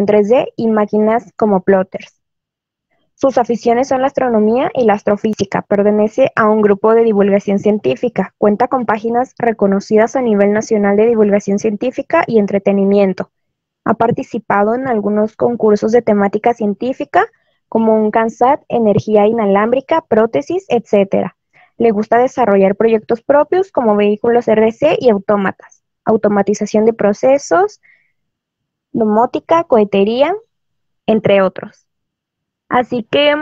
3D y máquinas como plotters. Sus aficiones son la astronomía y la astrofísica. Pertenece a un grupo de divulgación científica. Cuenta con páginas reconocidas a nivel nacional de divulgación científica y entretenimiento. Ha participado en algunos concursos de temática científica, como un CANSAT, energía inalámbrica, prótesis, etc. Le gusta desarrollar proyectos propios como vehículos RC y autómatas, automatización de procesos, domótica, cohetería, entre otros. Así que,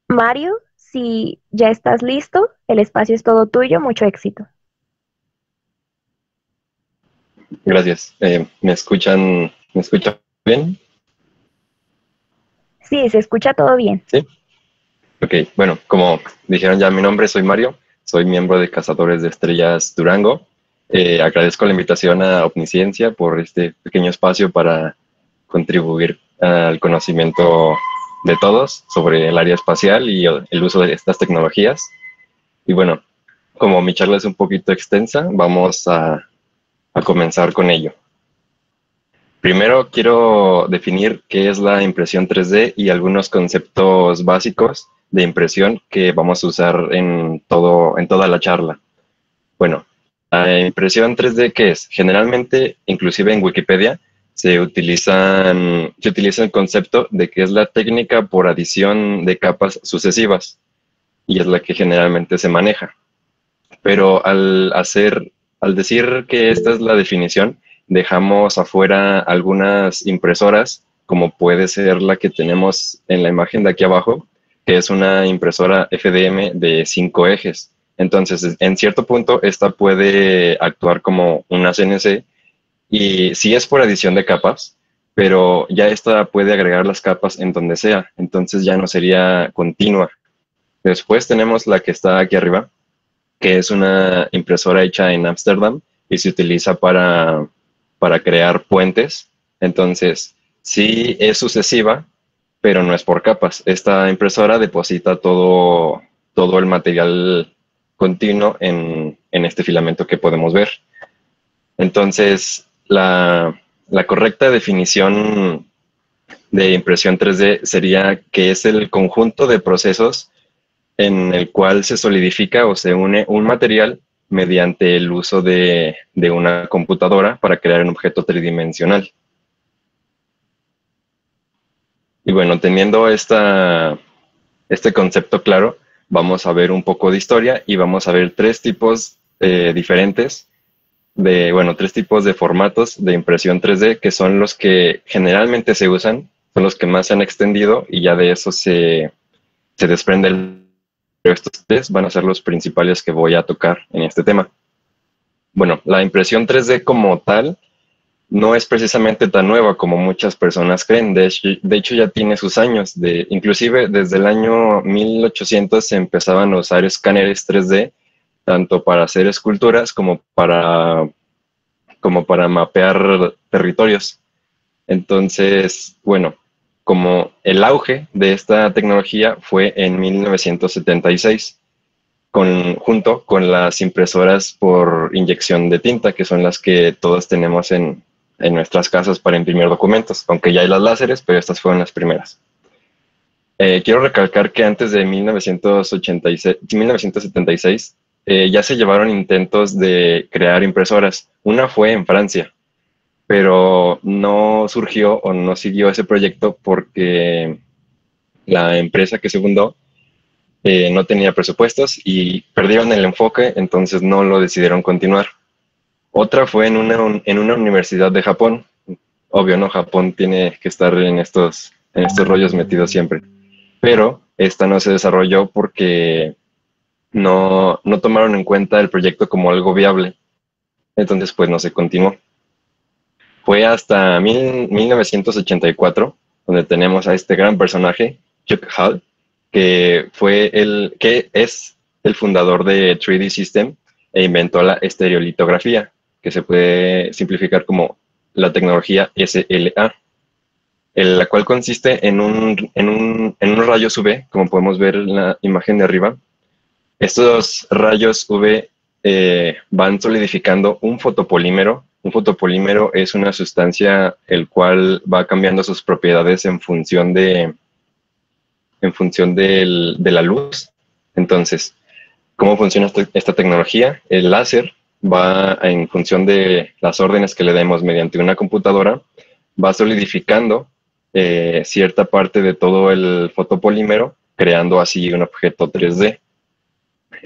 Mario, si ya estás listo, el espacio es todo tuyo, mucho éxito. Gracias. ¿Me escuchan bien? Sí, se escucha todo bien. Sí. Ok, bueno, como dijeron ya mi nombre, soy Mario, soy miembro de Cazadores de Estrellas Durango. Agradezco la invitación a Omnisciencia por este pequeño espacio para contribuir al conocimiento de todos sobre el área espacial y el uso de estas tecnologías. Y bueno, como mi charla es un poquito extensa, vamos a comenzar con ello. Primero quiero definir qué es la impresión 3D y algunos conceptos básicos de impresión que vamos a usar en toda la charla. Bueno, la impresión 3D, ¿qué es? Generalmente, inclusive en Wikipedia, se utiliza el concepto de que es la técnica por adición de capas sucesivas y es la que generalmente se maneja. Pero al decir que esta es la definición, dejamos afuera algunas impresoras, como puede ser la que tenemos en la imagen de aquí abajo, que es una impresora FDM de 5 ejes. Entonces, en cierto punto, esta puede actuar como una CNC y sí es por adición de capas, pero ya esta puede agregar las capas en donde sea, entonces ya no sería continua. Después tenemos la que está aquí arriba, que es una impresora hecha en Ámsterdam y se utiliza para crear puentes. Entonces, sí es sucesiva, pero no es por capas. Esta impresora deposita todo el material continuo en este filamento que podemos ver. Entonces, la correcta definición de impresión 3D sería que es el conjunto de procesos en el cual se solidifica o se une un material mediante el uso de una computadora para crear un objeto tridimensional. Y bueno, teniendo este concepto claro, vamos a ver un poco de historia y vamos a ver tres tipos diferentes tres tipos de formatos de impresión 3D que son los que generalmente se usan, son los que más se han extendido y ya de eso se desprende pero estos tres van a ser los principales que voy a tocar en este tema. Bueno, la impresión 3D como tal no es precisamente tan nueva como muchas personas creen. De hecho ya tiene sus años. Inclusive desde el año 1800 se empezaban a usar escáneres 3D, tanto para hacer esculturas como para mapear territorios. Entonces, bueno, como el auge de esta tecnología fue en 1976, junto con las impresoras por inyección de tinta, que son las que todos tenemos en nuestras casas para imprimir documentos, aunque ya hay las láseres, pero estas fueron las primeras. Quiero recalcar que antes de 1976 ya se llevaron intentos de crear impresoras. Una fue en Francia, pero no surgió o no siguió ese proyecto porque la empresa que se fundó no tenía presupuestos y perdieron el enfoque, entonces no lo decidieron continuar. Otra fue en una universidad de Japón. Obvio, ¿no? Japón tiene que estar en estos rollos metidos siempre. Pero esta no se desarrolló porque no tomaron en cuenta el proyecto como algo viable. Entonces, pues no se continuó. Fue hasta 1984 donde tenemos a este gran personaje, Chuck Hull, que es el fundador de 3D System e inventó la estereolitografía, que se puede simplificar como la tecnología SLA, la cual consiste en un rayos UV, como podemos ver en la imagen de arriba. Estos rayos UV van solidificando un fotopolímero Un fotopolímero es una sustancia el cual va cambiando sus propiedades de la luz. Entonces, ¿cómo funciona esta tecnología? El láser va en función de las órdenes que le demos mediante una computadora, va solidificando cierta parte de todo el fotopolímero, creando así un objeto 3D.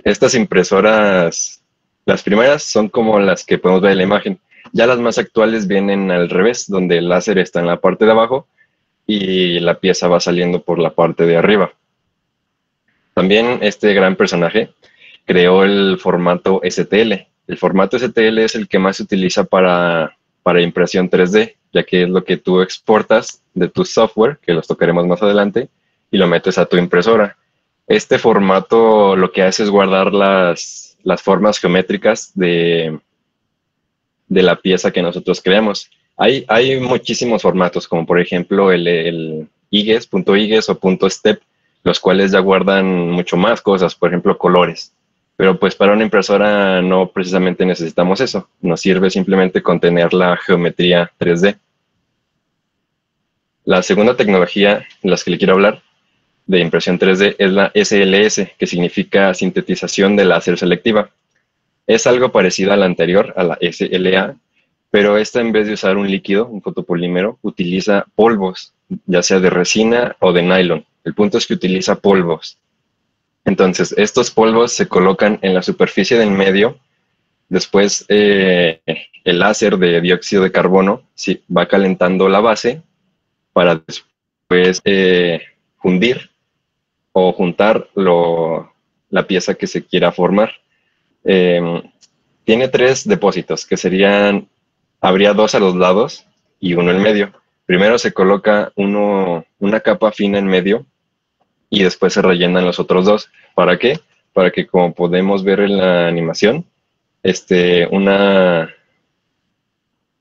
Estas impresoras, las primeras son como las que podemos ver en la imagen. Ya las más actuales vienen al revés, donde el láser está en la parte de abajo y la pieza va saliendo por la parte de arriba. También este gran personaje creó el formato STL. El formato STL es el que más se utiliza para impresión 3D, ya que es lo que tú exportas de tu software, que los tocaremos más adelante, y lo metes a tu impresora. Este formato lo que hace es guardar las formas geométricas de la pieza que nosotros creamos. Hay muchísimos formatos, como por ejemplo el IGES, .IGES o .STEP, los cuales ya guardan mucho más cosas, por ejemplo, colores. Pero pues para una impresora no precisamente necesitamos eso. Nos sirve simplemente contener la geometría 3D. La segunda tecnología en la que le quiero hablar de impresión 3D es la SLS, que significa sintetización de láser selectiva. Es algo parecido a la anterior, a la SLA, pero esta en vez de usar un líquido, un fotopolímero, utiliza polvos, ya sea de resina o de nylon. El punto es que utiliza polvos. Entonces, estos polvos se colocan en la superficie del medio. Después, el láser de dióxido de carbono va calentando la base para después fundir o juntar la pieza que se quiera formar. Tiene 3 depósitos, que habría 2 a los lados y uno en medio. Primero se coloca una capa fina en medio y después se rellenan los otros 2. ¿Para qué? Para que, como podemos ver en la animación,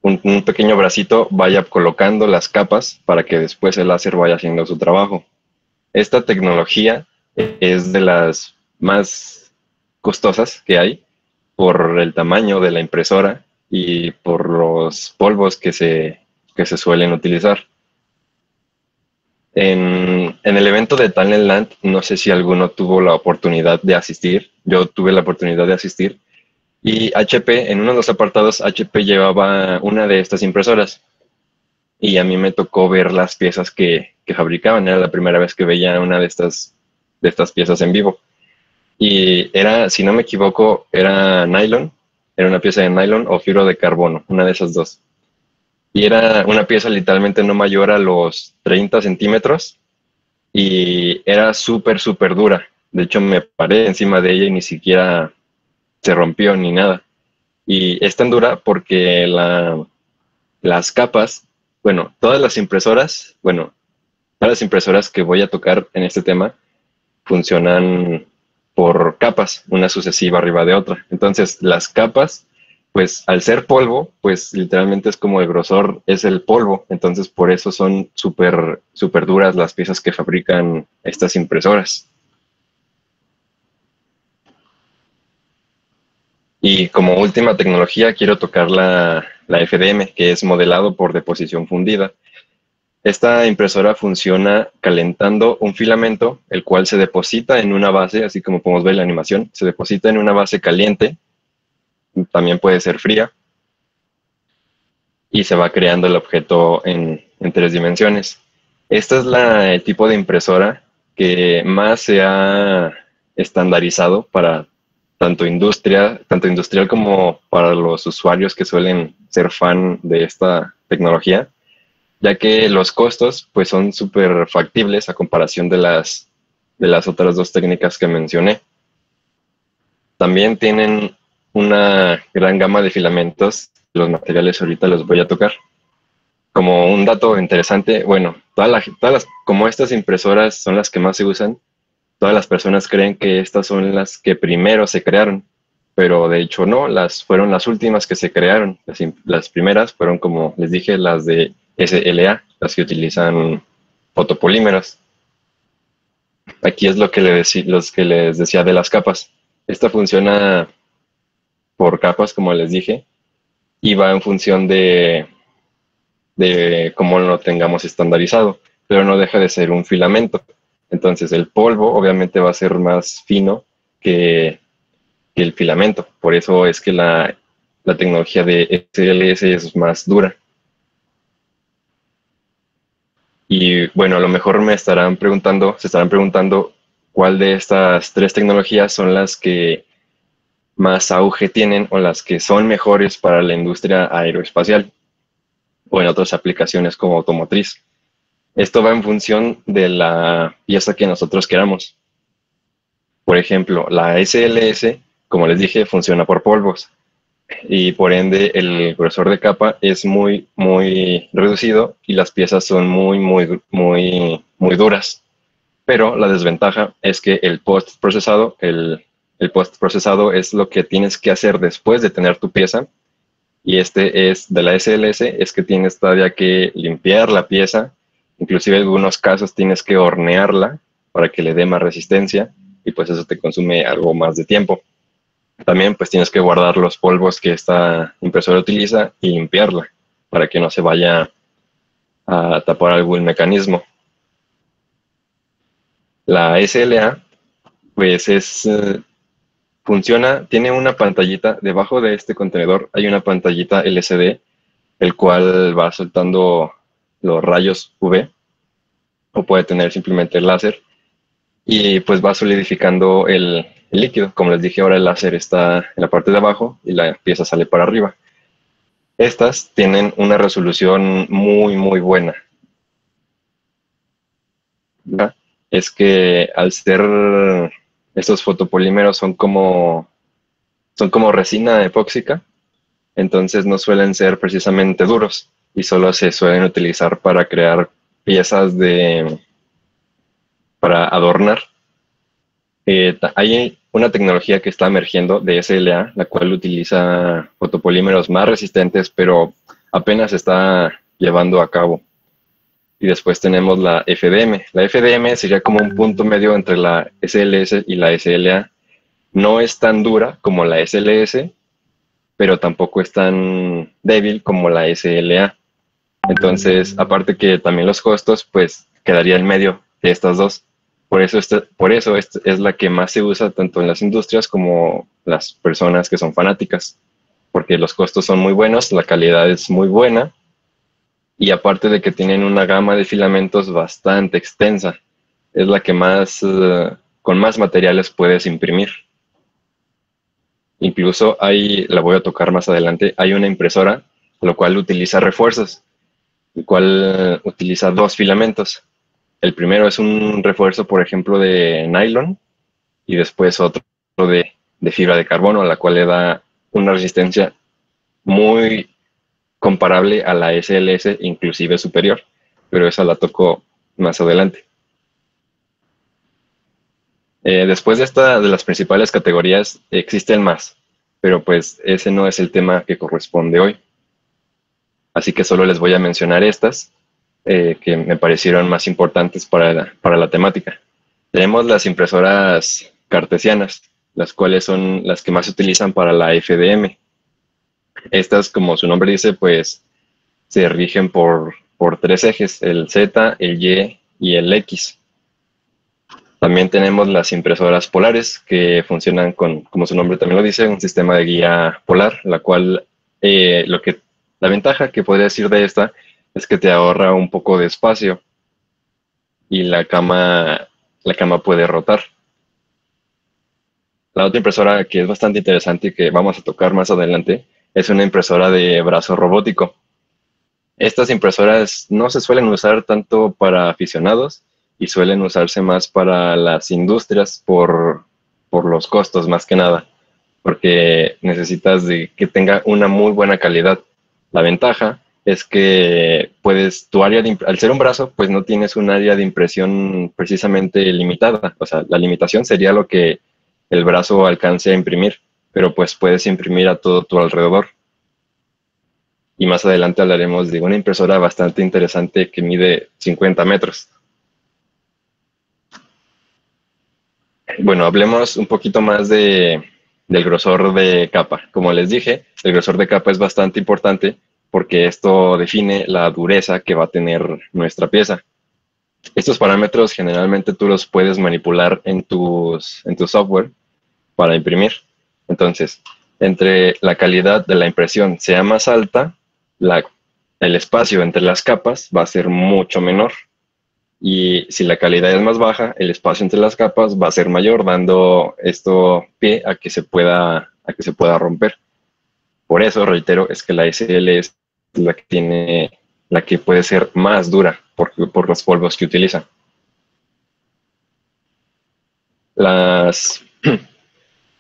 un pequeño bracito vaya colocando las capas para que después el láser vaya haciendo su trabajo. Esta tecnología es de las más costosas que hay por el tamaño de la impresora y por los polvos que se suelen utilizar. En el evento de Talentland, no sé si alguno tuvo la oportunidad de asistir, yo tuve la oportunidad de asistir, y HP, en uno de los apartados, HP llevaba una de estas impresoras, y a mí me tocó ver las piezas que fabricaban, era la primera vez que veía una de estas piezas en vivo. Y era, si no me equivoco, era nylon, era una pieza de nylon o fibra de carbono, una de esas dos. Y era una pieza literalmente no mayor a los 30 centímetros y era súper, súper dura. De hecho, me paré encima de ella y ni siquiera se rompió ni nada. Y es tan dura porque las capas, todas las impresoras que voy a tocar en este tema funcionan por capas, una sucesiva arriba de otra. Entonces, las capas, pues al ser polvo, pues literalmente es como el grosor es el polvo. Entonces, por eso son súper, súper duras las piezas que fabrican estas impresoras. Y como última tecnología, quiero tocar la FDM, que es modelado por deposición fundida. Esta impresora funciona calentando un filamento, el cual se deposita en una base, así como podemos ver en la animación, se deposita en una base caliente, también puede ser fría, y se va creando el objeto en 3 dimensiones. Esta es el tipo de impresora que más se ha estandarizado para tanto industrial como para los usuarios que suelen ser fan de esta tecnología, ya que los costos pues son súper factibles a comparación de las otras 2 técnicas que mencioné. También tienen una gran gama de filamentos, los materiales ahorita los voy a tocar. Como un dato interesante, como estas impresoras son las que más se usan, todas las personas creen que estas son las que primero se crearon, pero de hecho no, fueron las últimas que se crearon. Las primeras fueron, como les dije, las de SLA, las que utilizan fotopolímeros. Aquí es lo que les decía de las capas. Esta funciona por capas, como les dije, y va en función de cómo lo tengamos estandarizado, pero no deja de ser un filamento. Entonces el polvo obviamente va a ser más fino que el filamento. Por eso es que la tecnología de SLS es más dura. Y bueno, a lo mejor se estarán preguntando cuál de estas tres tecnologías son las que más auge tienen o las que son mejores para la industria aeroespacial o en otras aplicaciones como automotriz. Esto va en función de la pieza que nosotros queramos. Por ejemplo, la SLS, como les dije, funciona por polvos y por ende el grosor de capa es muy, muy reducido y las piezas son muy, muy, muy, muy duras. Pero la desventaja es que el post-procesado es lo que tienes que hacer después de tener tu pieza. Y este es de la SLS, es que tienes todavía que limpiar la pieza. Inclusive en algunos casos tienes que hornearla para que le dé más resistencia y pues eso te consume algo más de tiempo. También pues tienes que guardar los polvos que esta impresora utiliza y limpiarla para que no se vaya a tapar algún mecanismo. La SLA pues funciona, tiene una pantallita, debajo de este contenedor hay una pantallita LCD, el cual va soltando los rayos UV, o puede tener simplemente el láser, y pues va solidificando el líquido. Como les dije, ahora el láser está en la parte de abajo y la pieza sale para arriba. Estas tienen una resolución muy, muy buena. ¿Verdad? Es que al ser estos fotopolímeros son como resina epóxica, entonces no suelen ser precisamente duros y solo se suelen utilizar para crear piezas para adornar. Hay una tecnología que está emergiendo de SLA, la cual utiliza fotopolímeros más resistentes, pero apenas se está llevando a cabo. Y después tenemos la FDM. La FDM sería como un punto medio entre la SLS y la SLA. No es tan dura como la SLS, pero tampoco es tan débil como la SLA. Entonces, aparte que también los costos, pues quedaría en medio de estas dos. Por eso es la que más se usa tanto en las industrias como las personas que son fanáticas, porque los costos son muy buenos, la calidad es muy buena y aparte de que tienen una gama de filamentos bastante extensa, es la que con más materiales puedes imprimir. Incluso la voy a tocar más adelante, hay una impresora, lo cual utiliza refuerzos, el cual utiliza dos filamentos. El primero es un refuerzo, por ejemplo, de nylon y después otro de fibra de carbono, a la cual le da una resistencia muy comparable a la SLS, inclusive superior, pero esa la toco más adelante. Después de las principales categorías, existen más, pero pues ese no es el tema que corresponde hoy. Así que solo les voy a mencionar estas que me parecieron más importantes para la temática. Tenemos las impresoras cartesianas, las cuales son las que más se utilizan para la FDM. Estas, como su nombre dice, pues se rigen por tres ejes, el Z, el Y y el X. También tenemos las impresoras polares, que funcionan como su nombre también lo dice, un sistema de guía polar, la cual la ventaja que podría decir de esta es que te ahorra un poco de espacio y la cama puede rotar. La otra impresora que es bastante interesante y que vamos a tocar más adelante es una impresora de brazo robótico. Estas impresoras no se suelen usar tanto para aficionados y suelen usarse más para las industrias por los costos más que nada, porque necesitas de que tenga una muy buena calidad. La ventaja es que al ser un brazo, pues no tienes un área de impresión precisamente limitada. O sea, la limitación sería lo que el brazo alcance a imprimir, pero pues puedes imprimir a todo tu alrededor. Y más adelante hablaremos de una impresora bastante interesante que mide 50 metros. Bueno, hablemos un poquito más de del grosor de capa. Como les dije, el grosor de capa es bastante importante porque esto define la dureza que va a tener nuestra pieza. Estos parámetros generalmente tú los puedes manipular en tu software para imprimir. Entonces, entre la calidad de la impresión sea más alta, el espacio entre las capas va a ser mucho menor. Y si la calidad es más baja, el espacio entre las capas va a ser mayor, dando esto pie a que se pueda romper. Por eso, reitero, es que la SL es la que puede ser más dura por los polvos que utiliza.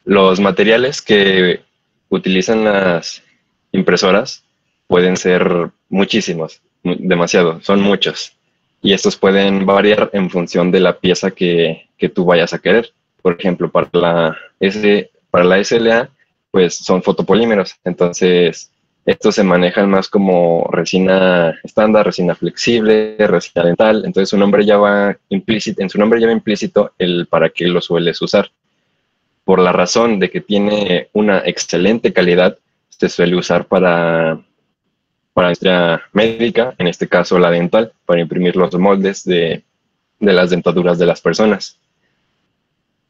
Los materiales que utilizan las impresoras pueden ser muchísimos, demasiado, son muchos. Y estos pueden variar en función de la pieza que tú vayas a querer. Por ejemplo, para la SLA, pues son fotopolímeros. Entonces, estos se manejan más como resina estándar, resina flexible, resina dental. Entonces, en su nombre ya va implícito el para qué lo sueles usar. Por la razón de que tiene una excelente calidad, se suele usar para la industria médica, en este caso la dental, para imprimir los moldes de las dentaduras de las personas.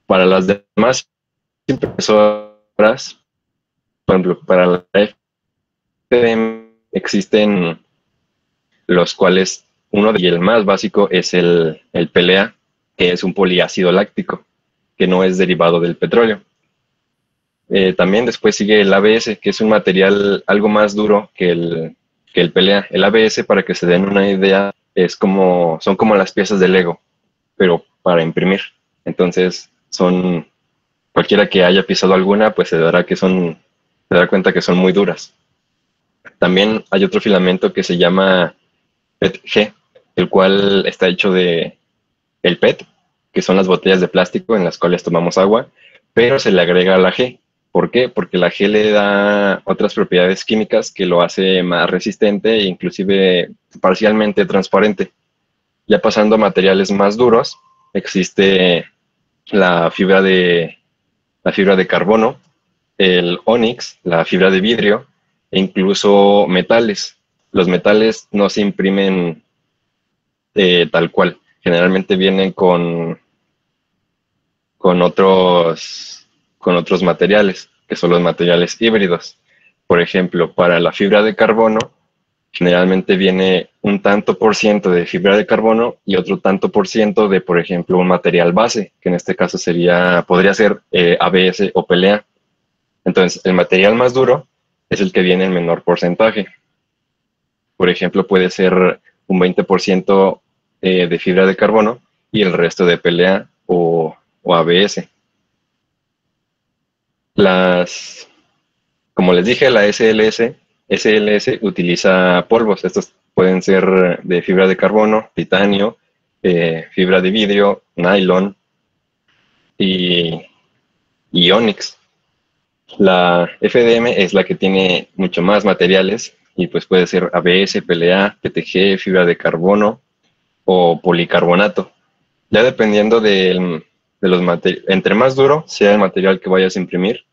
Para las demás impresoras, por ejemplo, para la FDM existen los cuales, y el más básico es el PLA, que es un poliácido láctico, que no es derivado del petróleo. También después sigue el ABS, que es un material algo más duro que el PLA. El ABS, para que se den una idea, son como las piezas de Lego, pero para imprimir. Entonces, cualquiera que haya pisado alguna, pues se dará cuenta que son muy duras. También hay otro filamento que se llama PETG, el cual está hecho de el PET, que son las botellas de plástico en las cuales tomamos agua, pero se le agrega la G. ¿Por qué? Porque la G le da otras propiedades químicas que lo hace más resistente e inclusive parcialmente transparente. Ya pasando a materiales más duros, existe la fibra de carbono, el ónix, la fibra de vidrio e incluso metales. Los metales no se imprimen tal cual. Generalmente vienen con otros materiales, que son los materiales híbridos. Por ejemplo, para la fibra de carbono, generalmente viene un tanto por ciento de fibra de carbono y otro tanto por ciento de, por ejemplo, un material base, que en este caso podría ser ABS o PLA. Entonces, el material más duro es el que viene en menor porcentaje. Por ejemplo, puede ser un 20% de fibra de carbono y el resto de PLA o ABS. Como les dije, la SLS utiliza polvos. Estos pueden ser de fibra de carbono, titanio, fibra de vidrio, nylon y ónix. La FDM es la que tiene mucho más materiales y pues puede ser ABS, PLA, PTG, fibra de carbono o policarbonato. Ya dependiendo de los materiales, entre más duro sea el material que vayas a imprimir,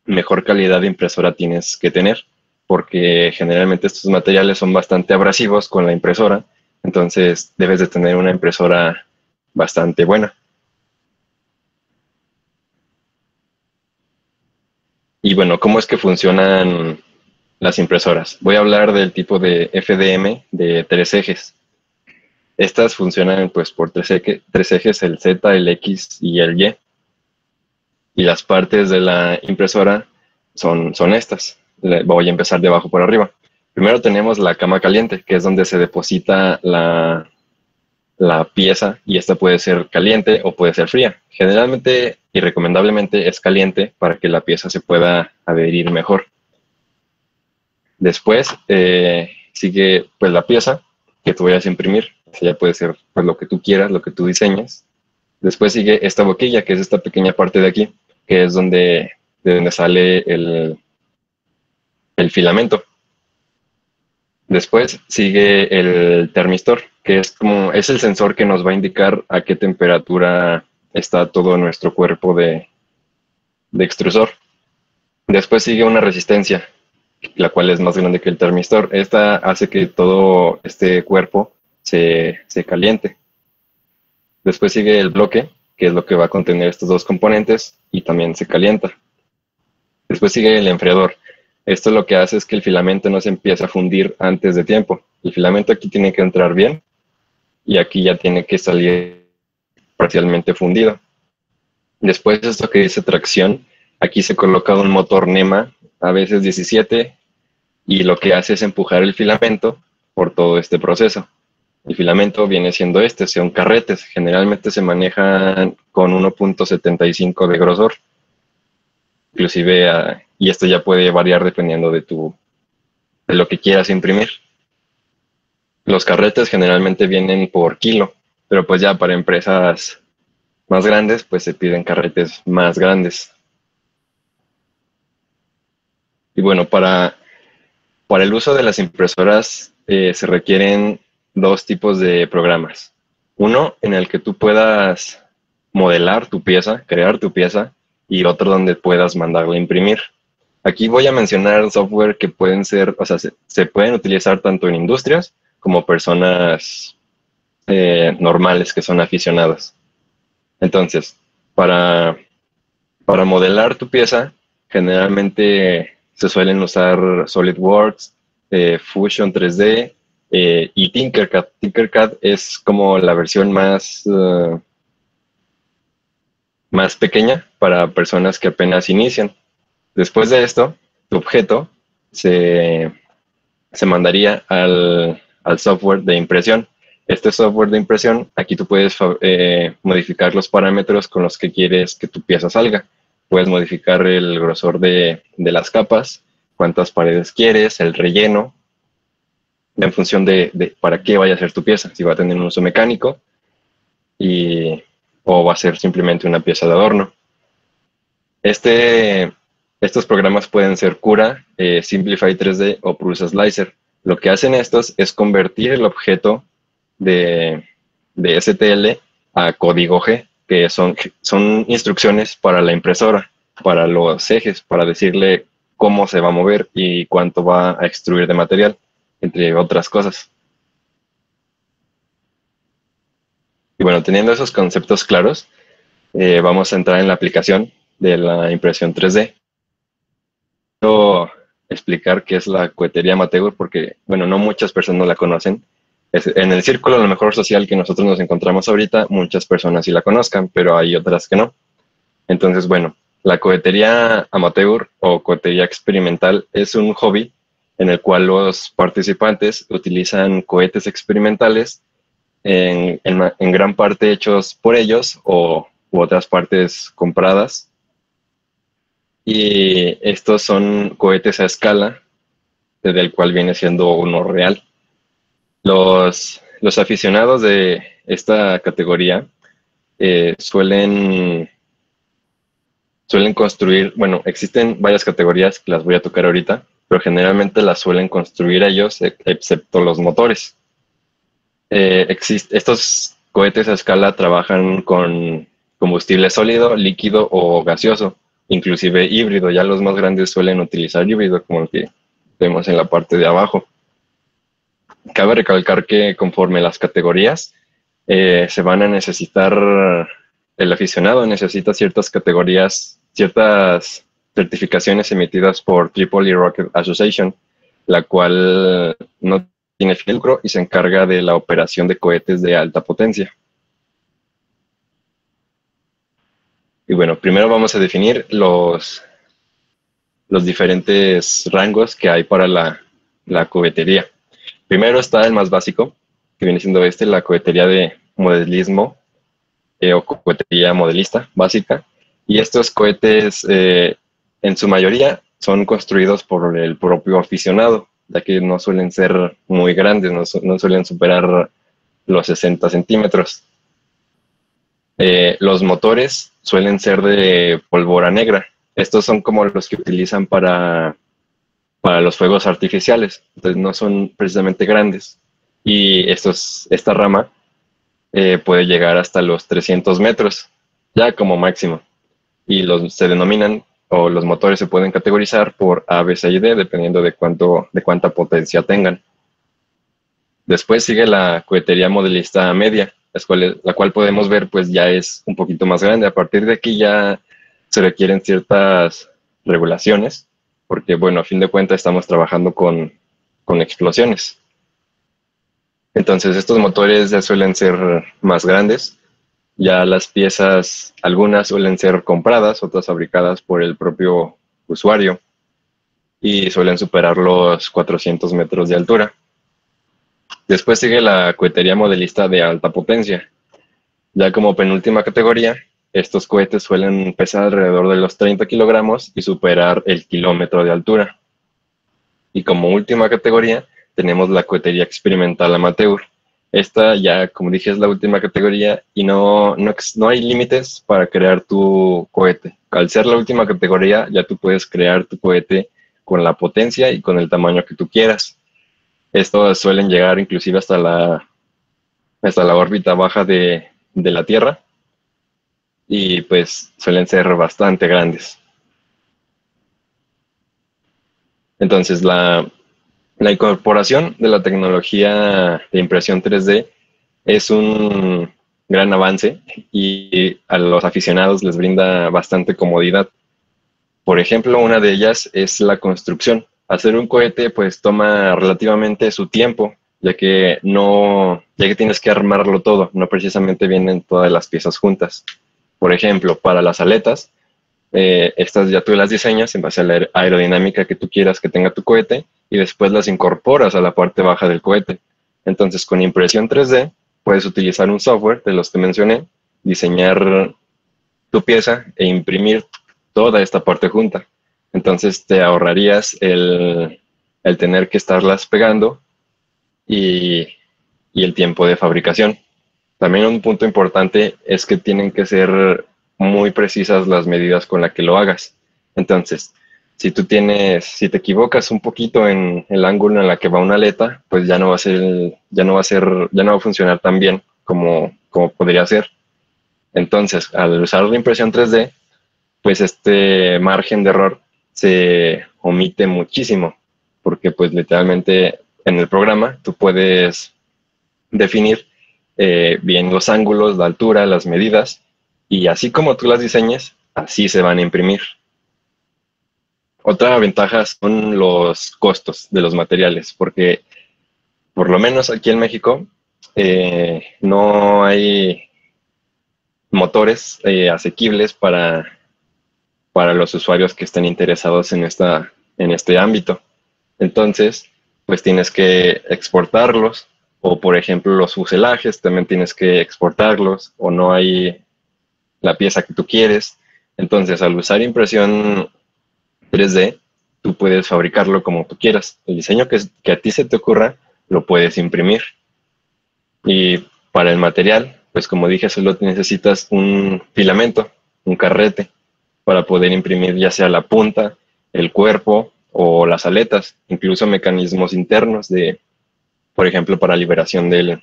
mejor calidad de impresora tienes que tener, porque generalmente estos materiales son bastante abrasivos con la impresora, entonces debes de tener una impresora bastante buena. Y bueno, ¿cómo es que funcionan las impresoras? Voy a hablar del tipo de FDM de 3 ejes. Estas funcionan pues por tres ejes, el Z, el X y el Y. Y las partes de la impresora son estas. Voy a empezar de abajo por arriba. Primero tenemos la cama caliente, que es donde se deposita la pieza, y esta puede ser caliente o puede ser fría. Generalmente y recomendablemente es caliente para que la pieza se pueda adherir mejor. Después sigue pues la pieza que tú vayas a imprimir. Ya puede ser pues lo que tú quieras, lo que tú diseñes. Después sigue esta boquilla, que es esta pequeña parte de aquí, que es de donde sale el filamento. Después sigue el termistor, que es el sensor que nos va a indicar a qué temperatura está todo nuestro cuerpo de extrusor. Después sigue una resistencia, la cual es más grande que el termistor. Esta hace que todo este cuerpo se caliente. Después sigue el bloque, que es lo que va a contener estos dos componentes, y también se calienta. Después sigue el enfriador. Esto lo que hace es que el filamento no se empiece a fundir antes de tiempo. El filamento aquí tiene que entrar bien, y aquí ya tiene que salir parcialmente fundido. Después esto que dice tracción, aquí se coloca un motor NEMA, a veces 17, y lo que hace es empujar el filamento por todo este proceso. El filamento viene siendo son carretes, generalmente se manejan con 1.75 de grosor, inclusive, y esto ya puede variar dependiendo de lo que quieras imprimir. Los carretes generalmente vienen por kilo, pero pues ya para empresas más grandes, pues se piden carretes más grandes. Y bueno, para el uso de las impresoras se requieren dos tipos de programas. Uno en el que tú puedas modelar tu pieza, crear tu pieza, y otro donde puedas mandarla a imprimir. Aquí voy a mencionar software que pueden ser, o sea, se pueden utilizar tanto en industrias como personas normales que son aficionadas. Entonces, para modelar tu pieza, generalmente se suelen usar SolidWorks, Fusion 3D y Tinkercad. Tinkercad es como la versión más pequeña para personas que apenas inician. Después de esto, tu objeto se mandaría al software de impresión. Este software de impresión, aquí tú puedes modificar los parámetros con los que quieres que tu pieza salga. Puedes modificar el grosor de las capas, cuántas paredes quieres, el relleno, en función de para qué vaya a ser tu pieza, si va a tener un uso mecánico o va a ser simplemente una pieza de adorno. Estos programas pueden ser Cura, Simplify 3D o Prusa Slicer. Lo que hacen estos es convertir el objeto de STL a código G, que son instrucciones para la impresora, para los ejes, para decirle cómo se va a mover y cuánto va a extruir de material, entre otras cosas. Y bueno, teniendo esos conceptos claros, vamos a entrar en la aplicación de la impresión 3D. Quiero explicar qué es la cohetería amateur porque, bueno, no muchas personas la conocen. En el círculo a lo mejor social que nosotros nos encontramos ahorita, muchas personas sí la conozcan, pero hay otras que no. Entonces, bueno, la cohetería amateur o cohetería experimental es un hobby en el cual los participantes utilizan cohetes experimentales en gran parte hechos por ellos u otras partes compradas. Y estos son cohetes a escala, desde el cual viene siendo uno real. Los aficionados de esta categoría suelen construir, bueno, existen varias categorías que las voy a tocar ahorita, pero generalmente las suelen construir ellos, excepto los motores. Estos cohetes a escala trabajan con combustible sólido, líquido o gaseoso, inclusive híbrido. Ya los más grandes suelen utilizar híbrido, como el que vemos en la parte de abajo. Cabe recalcar que conforme las categorías se van a necesitar, el aficionado necesita ciertas categorías, ciertas certificaciones emitidas por Tripoli Rocket Association, la cual no tiene fin de lucro y se encarga de la operación de cohetes de alta potencia. Y bueno, primero vamos a definir los diferentes rangos que hay para la cohetería. Primero está el más básico, que viene siendo la cohetería de modelismo o cohetería modelista básica. Y estos cohetes, en su mayoría, son construidos por el propio aficionado, ya que no suelen ser muy grandes, no suelen superar los 60 centímetros. Los motores suelen ser de pólvora negra. Estos son como los que utilizan para los fuegos artificiales, entonces no son precisamente grandes. Y esta rama puede llegar hasta los 300 metros, ya como máximo. Y se denominan o los motores se pueden categorizar por A, B, C y D, dependiendo de cuánta potencia tengan. Después sigue la cohetería modelista media, la cual podemos ver pues ya es un poquito más grande. A partir de aquí ya se requieren ciertas regulaciones, porque bueno, a fin de cuentas estamos trabajando con explosiones. Entonces estos motores ya suelen ser más grandes, ya las piezas, algunas suelen ser compradas, otras fabricadas por el propio usuario y suelen superar los 400 metros de altura. Después sigue la cohetería modelista de alta potencia. Ya como penúltima categoría, estos cohetes suelen pesar alrededor de los 30 kilogramos y superar el kilómetro de altura. Y como última categoría, tenemos la cohetería experimental amateur. Esta ya, como dije, es la última categoría y no hay límites para crear tu cohete. Al ser la última categoría, ya tú puedes crear tu cohete con la potencia y con el tamaño que tú quieras. Estos suelen llegar inclusive hasta la órbita baja de la Tierra y pues suelen ser bastante grandes. Entonces la incorporación de la tecnología de impresión 3D es un gran avance y a los aficionados les brinda bastante comodidad. Por ejemplo, una de ellas es la construcción. Hacer un cohete pues toma relativamente su tiempo, ya que tienes que armarlo todo, no precisamente vienen todas las piezas juntas. Por ejemplo, para las aletas, estas ya tú las diseñas en base a la aerodinámica que tú quieras que tenga tu cohete y después las incorporas a la parte baja del cohete. Entonces, con impresión 3D puedes utilizar un software de los que mencioné, diseñar tu pieza e imprimir toda esta parte junta. Entonces te ahorrarías el tener que estarlas pegando y el tiempo de fabricación. También un punto importante es que tienen que ser muy precisas las medidas con las que lo hagas. Entonces, si te equivocas un poquito en el ángulo en la que va una aleta, pues ya no va a funcionar tan bien como podría ser. Entonces, al usar la impresión 3D, pues este margen de error se omite muchísimo, porque pues literalmente en el programa tú puedes definir bien los ángulos, la altura, las medidas, y así como tú las diseñes, así se van a imprimir. Otra ventaja son los costos de los materiales, porque por lo menos aquí en México no hay motores asequibles para los usuarios que estén interesados en este ámbito. Entonces, pues tienes que exportarlos, o por ejemplo los fuselajes también tienes que exportarlos, o no hay la pieza que tú quieres. Entonces, al usar impresión 3D, tú puedes fabricarlo como tú quieras. El diseño que a ti se te ocurra, lo puedes imprimir. Y para el material, pues como dije, solo necesitas un filamento, un carrete, para poder imprimir ya sea la punta, el cuerpo o las aletas, incluso mecanismos internos por ejemplo, para liberación del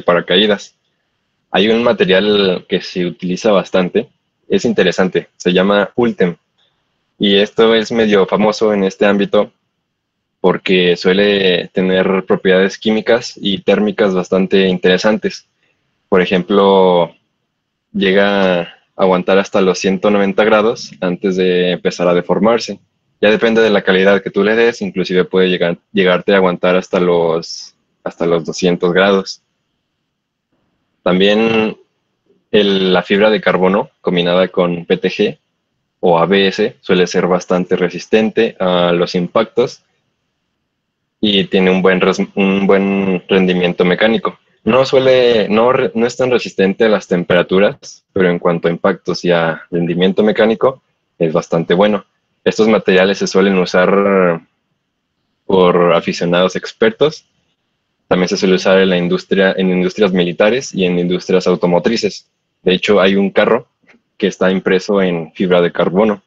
paracaídas. Hay un material que se utiliza bastante, es interesante, se llama Ultem, y esto es medio famoso en este ámbito porque suele tener propiedades químicas y térmicas bastante interesantes. Por ejemplo, llega a aguantar hasta los 190 grados antes de empezar a deformarse. Ya depende de la calidad que tú le des, inclusive puede llegarte a aguantar hasta los 200 grados. También la fibra de carbono combinada con PTG o ABS suele ser bastante resistente a los impactos y tiene un buen rendimiento mecánico. No es tan resistente a las temperaturas, pero en cuanto a impactos y a rendimiento mecánico, es bastante bueno. Estos materiales se suelen usar por aficionados expertos. También se suele usar en industrias militares y en industrias automotrices. De hecho, hay un carro que está impreso en fibra de carbono.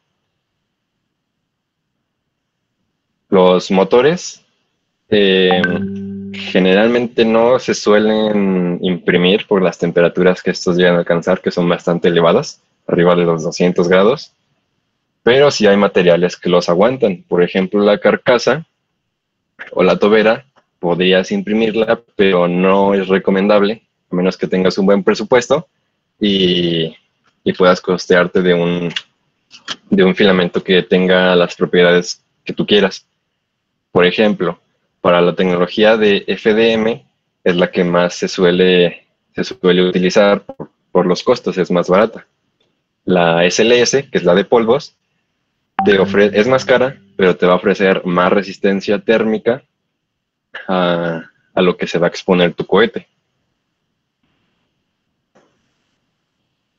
Los motores generalmente no se suelen imprimir por las temperaturas que estos llegan a alcanzar, que son bastante elevadas, arriba de los 200 grados. pero sí hay materiales que los aguantan. Por ejemplo, la carcasa o la tobera, podrías imprimirla, pero no es recomendable, a menos que tengas un buen presupuesto y, y puedas costearte de un filamento que tenga las propiedades que tú quieras. Por ejemplo, para la tecnología de FDM es la que más se suele utilizar por los costos, es más barata. La SLS, que es la de polvos, es más cara, pero te va a ofrecer más resistencia térmica a lo que se va a exponer tu cohete.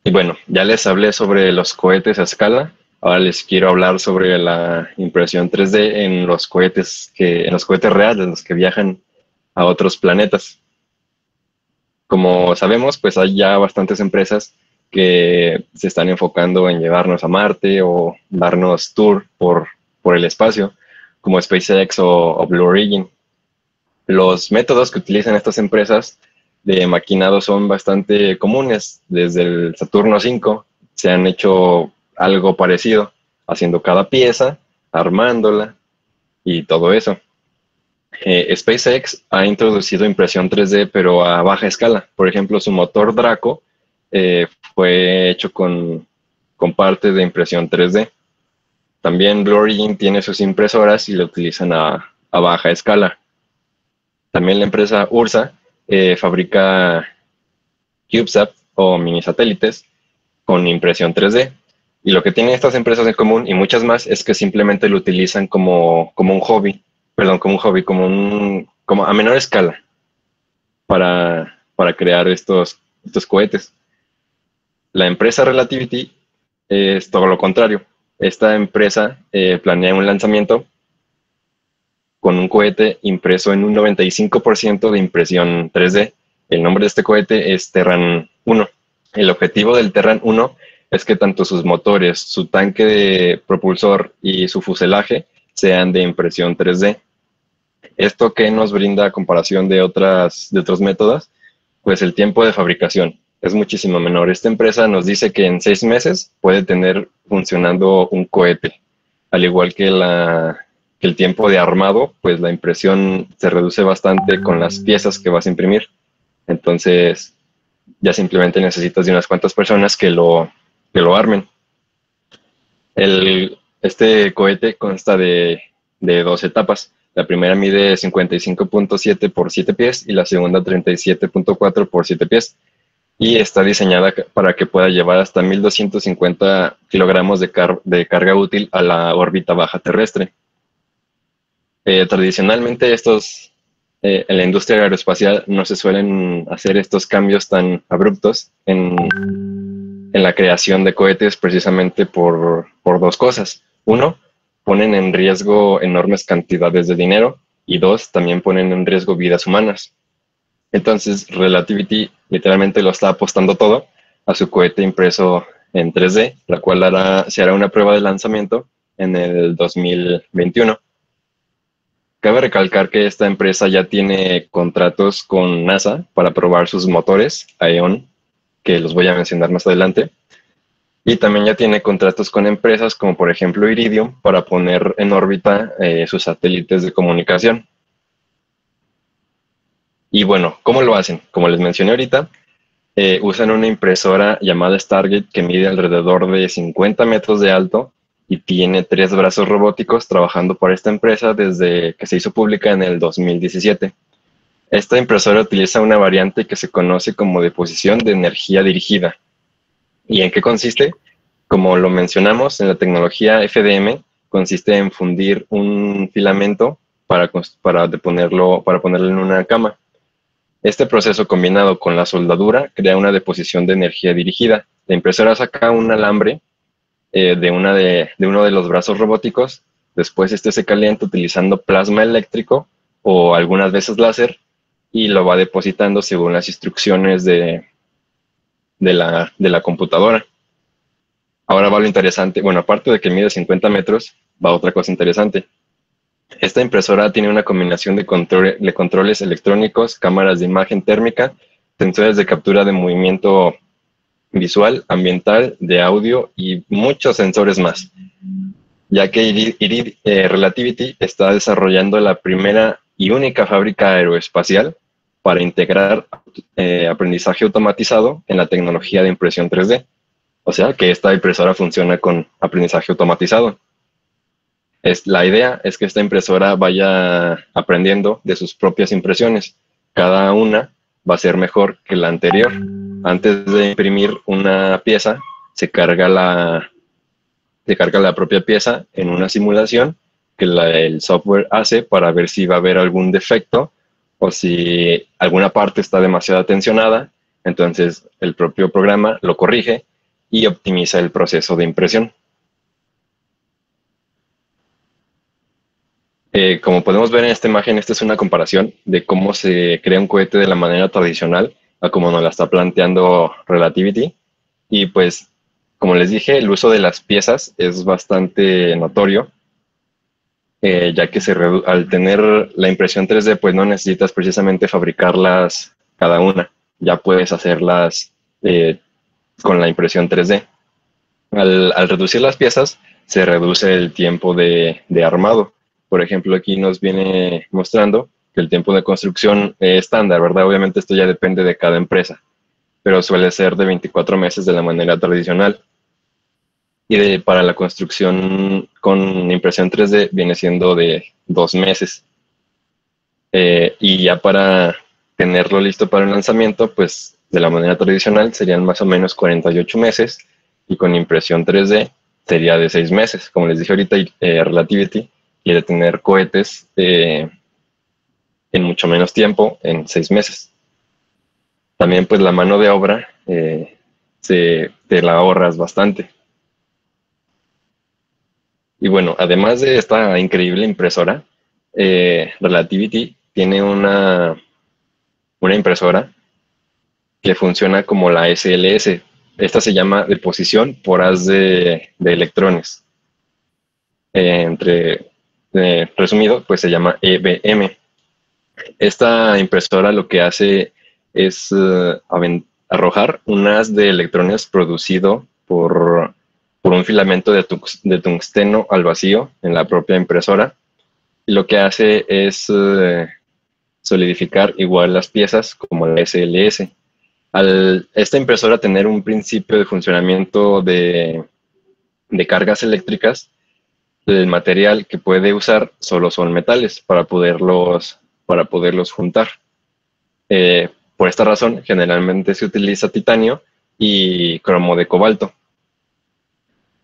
Y bueno, ya les hablé sobre los cohetes a escala. Ahora les quiero hablar sobre la impresión 3D en los cohetes reales, los que viajan a otros planetas. Como sabemos, pues hay ya bastantes empresas que se están enfocando en llevarnos a Marte o darnos tour por el espacio, como SpaceX o Blue Origin. Los métodos que utilizan estas empresas de maquinado son bastante comunes. Desde el Saturno V se han hecho algo parecido, haciendo cada pieza, armándola y todo eso. SpaceX ha introducido impresión 3D, pero a baja escala. Por ejemplo, su motor Draco fue hecho con parte de impresión 3D. También Blue Origin tiene sus impresoras y lo utilizan a baja escala. También la empresa Ursa fabrica CubeSat o mini satélites con impresión 3D. Y lo que tienen estas empresas en común y muchas más es que simplemente lo utilizan como un hobby, como a menor escala para crear estos cohetes. La empresa Relativity es todo lo contrario. Esta empresa planea un lanzamiento con un cohete impreso en un 95% de impresión 3D. El nombre de este cohete es Terran 1. El objetivo del Terran 1 es que tanto sus motores, su tanque de propulsor y su fuselaje sean de impresión 3D. ¿Esto qué nos brinda a comparación de otros métodos? Pues el tiempo de fabricación es muchísimo menor. Esta empresa nos dice que en 6 meses puede tener funcionando un cohete, al igual que el tiempo de armado, pues la impresión se reduce bastante con las piezas que vas a imprimir. Entonces, ya simplemente necesitas de unas cuantas personas que lo armen. Este cohete consta de 2 etapas. La primera mide 55.7 por 7 pies y la segunda 37.4 por 7 pies. Y está diseñada para que pueda llevar hasta 1.250 kilogramos de carga útil a la órbita baja terrestre. Tradicionalmente en la industria aeroespacial no se suelen hacer estos cambios tan abruptos en la creación de cohetes precisamente por 2 cosas. 1, ponen en riesgo enormes cantidades de dinero y 2, también ponen en riesgo vidas humanas. Entonces Relativity literalmente lo está apostando todo a su cohete impreso en 3D, la cual se hará una prueba de lanzamiento en el 2021. Cabe recalcar que esta empresa ya tiene contratos con NASA para probar sus motores Aeon, que los voy a mencionar más adelante. Y también ya tiene contratos con empresas como por ejemplo Iridium para poner en órbita sus satélites de comunicación. Y bueno, ¿cómo lo hacen? Como les mencioné ahorita, usan una impresora llamada Stargate que mide alrededor de 50 metros de alto y tiene 3 brazos robóticos trabajando para esta empresa desde que se hizo pública en el 2017. Esta impresora utiliza una variante que se conoce como deposición de energía dirigida. ¿Y en qué consiste? Como lo mencionamos, en la tecnología FDM consiste en fundir un filamento para ponerlo en una cama. Este proceso combinado con la soldadura crea una deposición de energía dirigida. La impresora saca un alambre de uno de los brazos robóticos, después este se calienta utilizando plasma eléctrico o algunas veces láser y lo va depositando según las instrucciones de la computadora. Ahora va lo interesante. Bueno, aparte de que mide 50 metros, va otra cosa interesante. Esta impresora tiene una combinación de controles electrónicos, cámaras de imagen térmica, sensores de captura de movimiento visual, ambiental, de audio y muchos sensores más. ya que Relativity está desarrollando la primera y única fábrica aeroespacial para integrar aprendizaje automatizado en la tecnología de impresión 3D. O sea, que esta impresora funciona con aprendizaje automatizado. La idea es que esta impresora vaya aprendiendo de sus propias impresiones. Cada una va a ser mejor que la anterior. Antes de imprimir una pieza, se carga la propia pieza en una simulación que el software hace para ver si va a haber algún defecto o si alguna parte está demasiado tensionada. Entonces el propio programa lo corrige y optimiza el proceso de impresión. Como podemos ver en esta imagen, esta es una comparación de cómo se crea un cohete de la manera tradicional a como nos la está planteando Relativity. Y pues, como les dije, el uso de las piezas es bastante notorio, ya que al tener la impresión 3D, pues no necesitas precisamente fabricarlas cada una. Ya puedes hacerlas con la impresión 3D. Al reducir las piezas, se reduce el tiempo de armado. Por ejemplo, aquí nos viene mostrando que el tiempo de construcción estándar, ¿verdad? Obviamente esto ya depende de cada empresa, pero suele ser de 24 meses de la manera tradicional. Y para la construcción con impresión 3D viene siendo de 2 meses. Y ya para tenerlo listo para el lanzamiento, pues de la manera tradicional serían más o menos 48 meses, y con impresión 3D sería de 6 meses. Como les dije ahorita, Relativity quiere tener cohetes en mucho menos tiempo, en 6 meses. También pues la mano de obra te la ahorras bastante. Y bueno, además de esta increíble impresora, Relativity tiene una impresora que funciona como la SLS. Esta se llama deposición por haz de electrones. Resumido, pues se llama EBM. Esta impresora lo que hace es arrojar un haz de electrones producido por un filamento de tungsteno al vacío en la propia impresora. Y lo que hace es solidificar igual las piezas como la SLS. Al esta impresora tener un principio de funcionamiento de cargas eléctricas, el material que puede usar solo son metales para poderlos juntar. Por esta razón, generalmente se utiliza titanio y cromo de cobalto.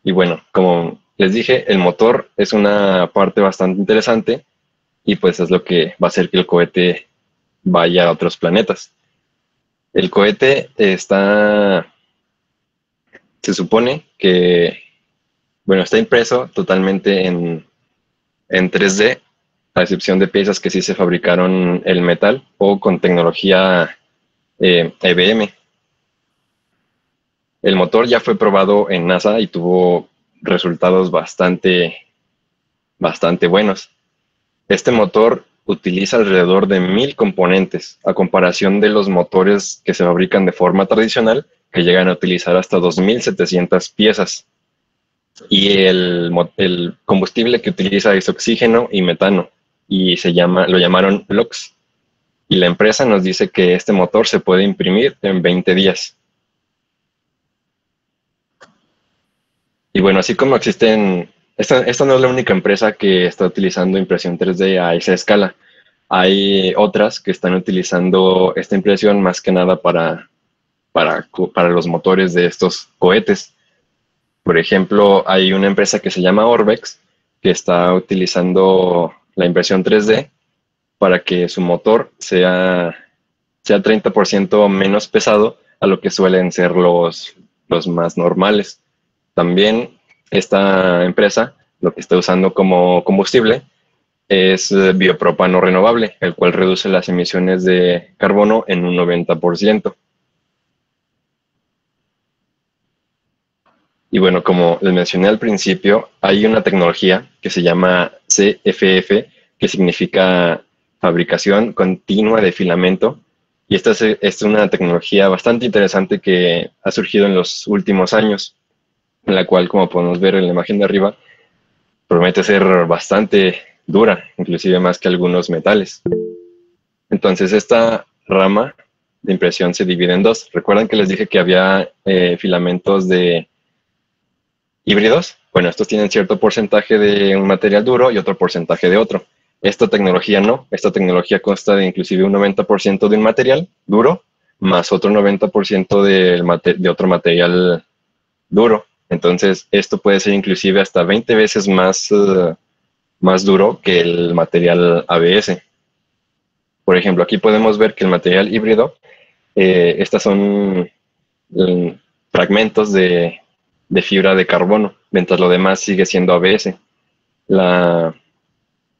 Y bueno, como les dije, el motor es una parte bastante interesante y pues es lo que va a hacer que el cohete vaya a otros planetas. El cohete se supone que, bueno, está impreso totalmente en 3D, a excepción de piezas que sí se fabricaron en metal o con tecnología EBM. El motor ya fue probado en NASA y tuvo resultados bastante buenos. Este motor utiliza alrededor de 1000 componentes, a comparación de los motores que se fabrican de forma tradicional, que llegan a utilizar hasta 2700 piezas. Y el combustible que utiliza es oxígeno y metano, y lo llamaron LOX. Y la empresa nos dice que este motor se puede imprimir en 20 días. Y bueno, así como existen, esta no es la única empresa que está utilizando impresión 3D a esa escala. Hay otras que están utilizando esta impresión más que nada para los motores de estos cohetes. Por ejemplo, hay una empresa que se llama Orbex, que está utilizando la impresión 3D para que su motor sea 30% menos pesado a lo que suelen ser los más normales. También esta empresa lo que está usando como combustible es biopropano renovable, el cual reduce las emisiones de carbono en un 90%. Y bueno, como les mencioné al principio, hay una tecnología que se llama CFF, que significa fabricación continua de filamento. Y esta es una tecnología bastante interesante que ha surgido en los últimos años, en la cual, como podemos ver en la imagen de arriba, promete ser bastante dura, inclusive más que algunos metales. Entonces esta rama de impresión se divide en dos. ¿Recuerdan que les dije que había filamentos de híbridos? Bueno, estos tienen cierto porcentaje de un material duro y otro porcentaje de otro. Esta tecnología no. Esta tecnología consta de inclusive un 90% de un material duro más otro 90% de otro material duro. Entonces, esto puede ser inclusive hasta 20 veces más duro que el material ABS. Por ejemplo, aquí podemos ver que el material híbrido, estas son fragmentos de fibra de carbono, mientras lo demás sigue siendo ABS. La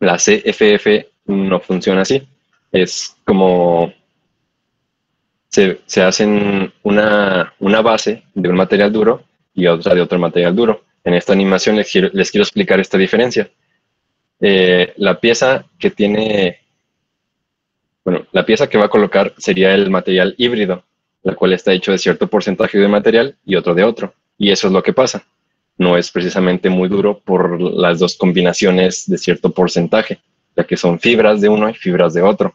CFF no funciona así. Es como se hacen una base de un material duro y otra de otro material duro. En esta animación les quiero explicar esta diferencia. La pieza que va a colocar sería el material híbrido, la cual está hecho de cierto porcentaje de material y otro de otro. Y eso es lo que pasa. No es precisamente muy duro por las dos combinaciones de cierto porcentaje, ya que son fibras de uno y fibras de otro.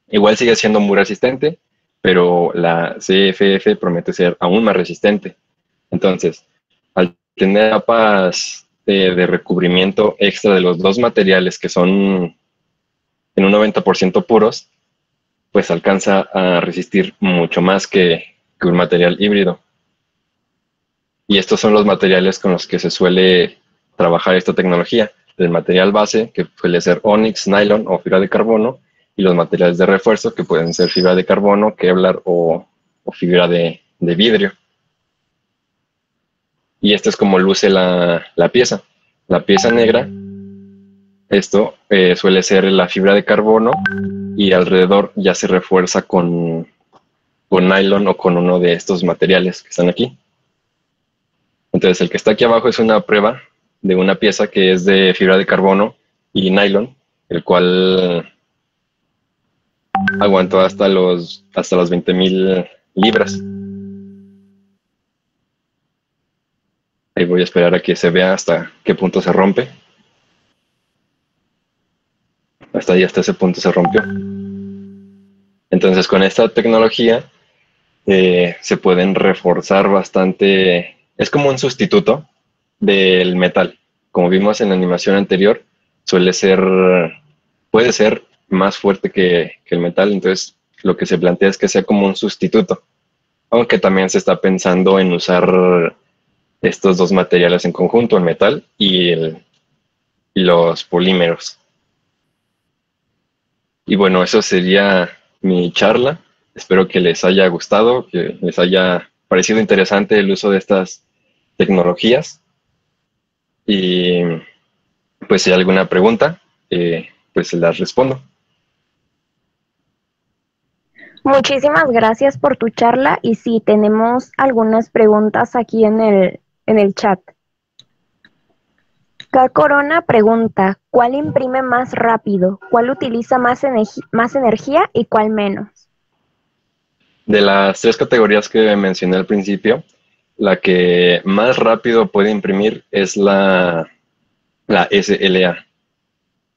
Igual sigue siendo muy resistente, pero la CFF promete ser aún más resistente. Entonces, al tener capas de recubrimiento extra de los dos materiales que son en un 90% puros, pues alcanza a resistir mucho más que un material híbrido. Y estos son los materiales con los que se suele trabajar esta tecnología. El material base, que suele ser ónix, nylon o fibra de carbono, y los materiales de refuerzo, que pueden ser fibra de carbono, Kevlar o fibra de vidrio. Y esto es como luce la pieza. La pieza negra, esto suele ser la fibra de carbono y alrededor ya se refuerza con nylon o con uno de estos materiales que están aquí. Entonces el que está aquí abajo es una prueba de una pieza que es de fibra de carbono y nylon, el cual aguantó hasta las 20,000 libras. Ahí voy a esperar a que se vea hasta qué punto se rompe. Hasta ese punto se rompió. Entonces con esta tecnología se pueden reforzar bastante. Es como un sustituto del metal. Como vimos en la animación anterior, puede ser más fuerte que el metal. Entonces lo que se plantea es que sea como un sustituto. Aunque también se está pensando en usar estos dos materiales en conjunto, el metal y los polímeros. Y bueno, eso sería mi charla. Espero que les haya gustado, que les haya parecido interesante el uso de estas tecnologías. Y pues si hay alguna pregunta, pues las respondo. Muchísimas gracias por tu charla y sí, tenemos algunas preguntas aquí en el chat. K. Corona pregunta, ¿cuál imprime más rápido? ¿Cuál utiliza más energía y cuál menos? De las tres categorías que mencioné al principio, la que más rápido puede imprimir es la SLA.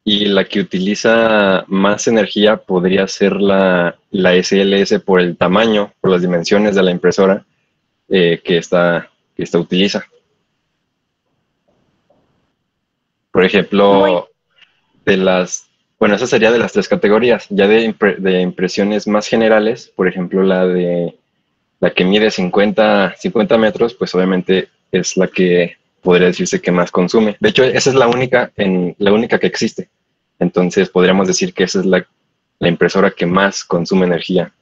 Y la que utiliza más energía podría ser la SLS por el tamaño, por las dimensiones de la impresora que esta utiliza. Por ejemplo, esa sería de las tres categorías. Ya de impresiones más generales, por ejemplo, la que mide 50 metros, pues obviamente es la que podría decirse que más consume. De hecho, esa es la única que existe. Entonces, podríamos decir que esa es la impresora que más consume energía.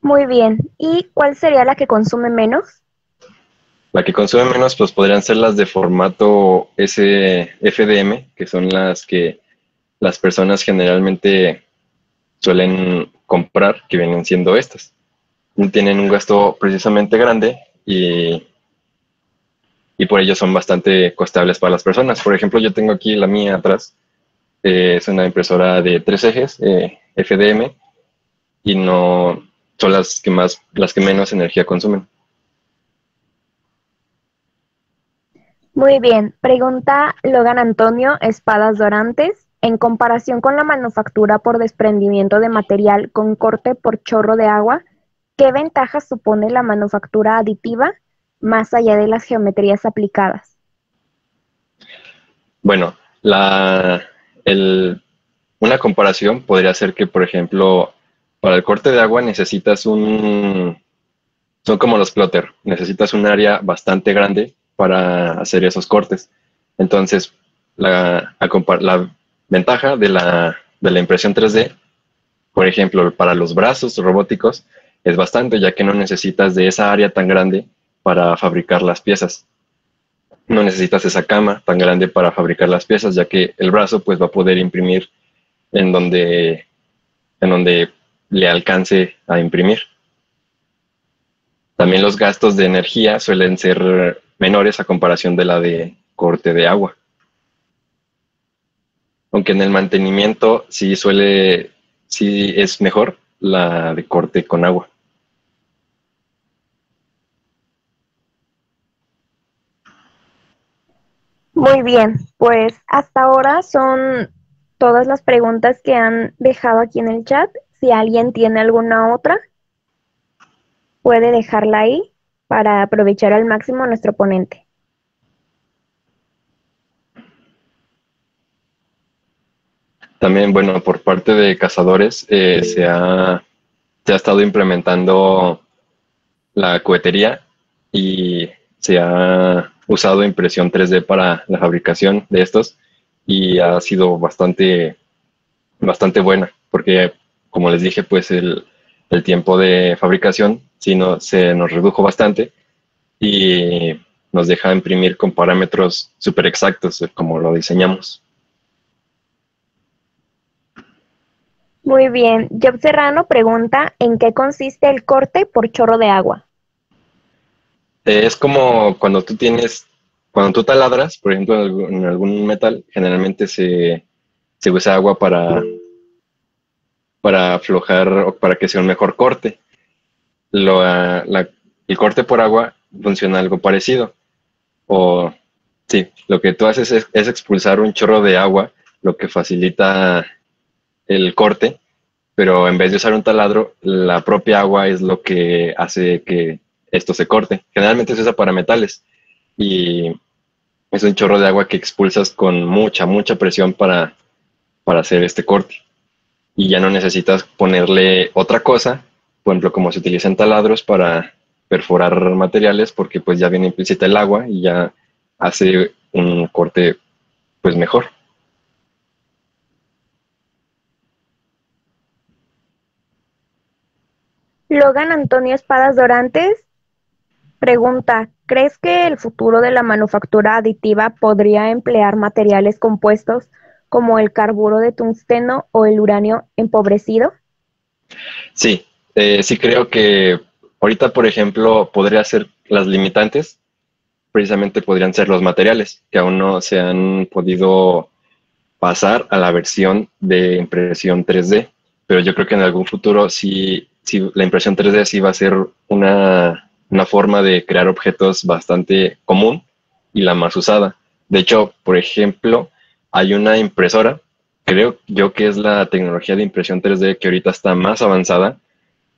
Muy bien. ¿Y cuál sería la que consume menos? La que consume menos, pues podrían ser las de formato FDM, que son las que las personas generalmente suelen comprar, que vienen siendo estas. Tienen un gasto precisamente grande y por ello son bastante costables para las personas. Por ejemplo, yo tengo aquí la mía atrás. Es una impresora de 3 ejes, FDM, y no son las que menos energía consumen. Muy bien, pregunta Logan Antonio Espadas Dorantes. En comparación con la manufactura por desprendimiento de material con corte por chorro de agua, ¿qué ventajas supone la manufactura aditiva más allá de las geometrías aplicadas? Bueno, una comparación podría ser que, por ejemplo, para el corte de agua son como los plotter, necesitas un área bastante grande para hacer esos cortes. Entonces, la ventaja de la impresión 3D, por ejemplo, para los brazos robóticos, es bastante, ya que no necesitas de esa área tan grande para fabricar las piezas. No necesitas esa cama tan grande para fabricar las piezas, ya que el brazo pues va a poder imprimir en donde le alcance a imprimir. También los gastos de energía suelen ser menores a comparación de la de corte de agua. Aunque en el mantenimiento sí es mejor la de corte con agua. Muy bien, pues hasta ahora son todas las preguntas que han dejado aquí en el chat. Si alguien tiene alguna otra, puede dejarla ahí para aprovechar al máximo a nuestro ponente. También, bueno, por parte de cazadores se ha estado implementando la cohetería y se ha usado impresión 3D para la fabricación de estos y ha sido bastante buena porque, como les dije, pues el tiempo de fabricación sí se nos redujo bastante y nos deja imprimir con parámetros súper exactos como lo diseñamos. Muy bien, Job Serrano pregunta ¿en qué consiste el corte por chorro de agua? Es como cuando tú taladras, por ejemplo, en algún metal, generalmente se usa agua para aflojar o para que sea un mejor corte. El corte por agua funciona algo parecido. O sí, lo que tú haces es expulsar un chorro de agua, lo que facilita el corte, pero en vez de usar un taladro, la propia agua es lo que hace que esto se corte. Generalmente se usa para metales y es un chorro de agua que expulsas con mucha presión para hacer este corte. Y ya no necesitas ponerle otra cosa, por ejemplo, como se utilizan taladros para perforar materiales, porque pues ya viene implícita el agua y ya hace un corte pues mejor. Logan Antonio Espadas Dorantes pregunta, ¿crees que el futuro de la manufactura aditiva podría emplear materiales compuestos como el carburo de tungsteno o el uranio empobrecido? Sí, sí creo que ahorita, por ejemplo, podría ser las limitantes, precisamente podrían ser los materiales, que aún no se han podido pasar a la versión de impresión 3D, pero yo creo que en algún futuro sí la impresión 3D sí va a ser una forma de crear objetos bastante común y la más usada. De hecho, por ejemplo, hay una impresora, creo yo que es la tecnología de impresión 3D que ahorita está más avanzada,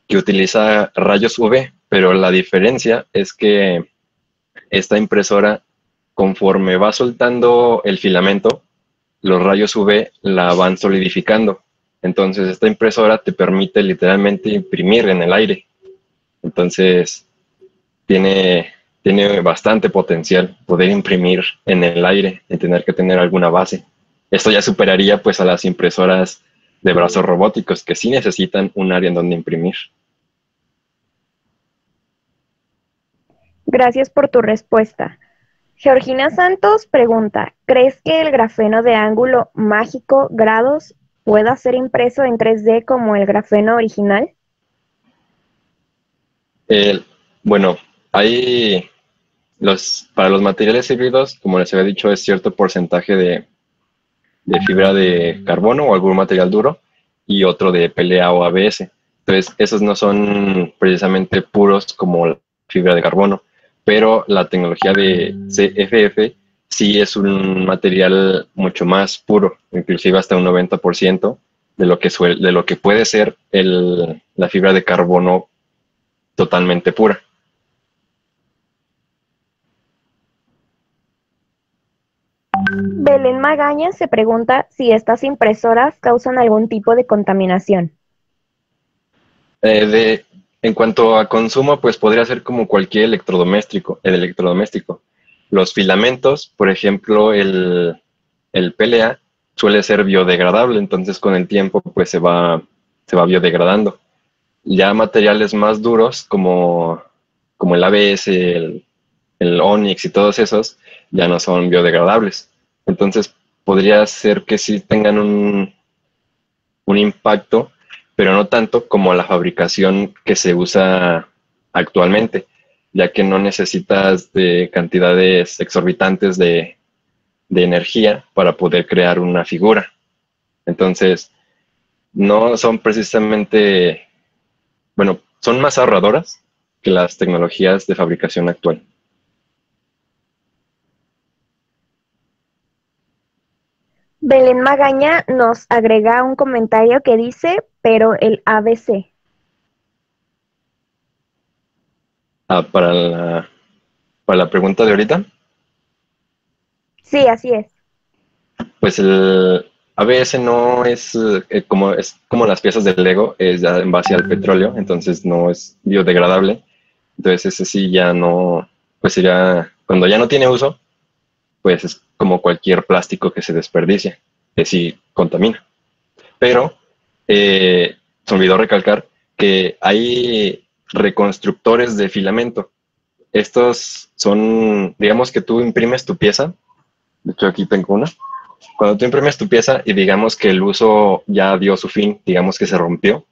que utiliza rayos UV, pero la diferencia es que esta impresora, conforme va soltando el filamento, los rayos UV la van solidificando. Entonces, esta impresora te permite literalmente imprimir en el aire. Entonces, tiene bastante potencial poder imprimir en el aire y tener que tener alguna base. Esto ya superaría pues a las impresoras de brazos robóticos que sí necesitan un área en donde imprimir. Gracias por tu respuesta. Georgina Santos pregunta, ¿crees que el grafeno de ángulo mágico grados pueda ser impreso en 3D como el grafeno original? Bueno, para los materiales híbridos, como les había dicho, es cierto porcentaje de fibra de carbono o algún material duro y otro de PLA o ABS. Entonces, esos no son precisamente puros como la fibra de carbono, pero la tecnología de CFF sí es un material mucho más puro, inclusive hasta un 90% de lo que puede ser la fibra de carbono totalmente pura. Belén Magaña se pregunta si estas impresoras causan algún tipo de contaminación. En cuanto a consumo, pues podría ser como cualquier electrodoméstico. Los filamentos, por ejemplo, el PLA suele ser biodegradable, entonces con el tiempo pues se va biodegradando. Ya materiales más duros como el ABS, el Onyx y todos esos ya no son biodegradables. Entonces podría ser que sí tengan un impacto, pero no tanto como la fabricación que se usa actualmente, ya que no necesitas de cantidades exorbitantes de energía para poder crear una figura. Entonces, no son precisamente, bueno, son más ahorradoras que las tecnologías de fabricación actual. Belén Magaña nos agrega un comentario que dice, pero el ABC. Ah, para la pregunta de ahorita, Sí, así es. pues el ABS no es como las piezas del Lego, es ya en base al petróleo, entonces no es biodegradable. Entonces ese sí ya no, pues sería, cuando ya no tiene uso, pues es como cualquier plástico que se desperdicia, que sí contamina. Pero se olvidó recalcar que hay reconstructores de filamento. Estos son, digamos que tú imprimes tu pieza, de hecho aquí tengo una. Cuando tú imprimes tu pieza y digamos que el uso ya dio su fin, digamos que se rompió,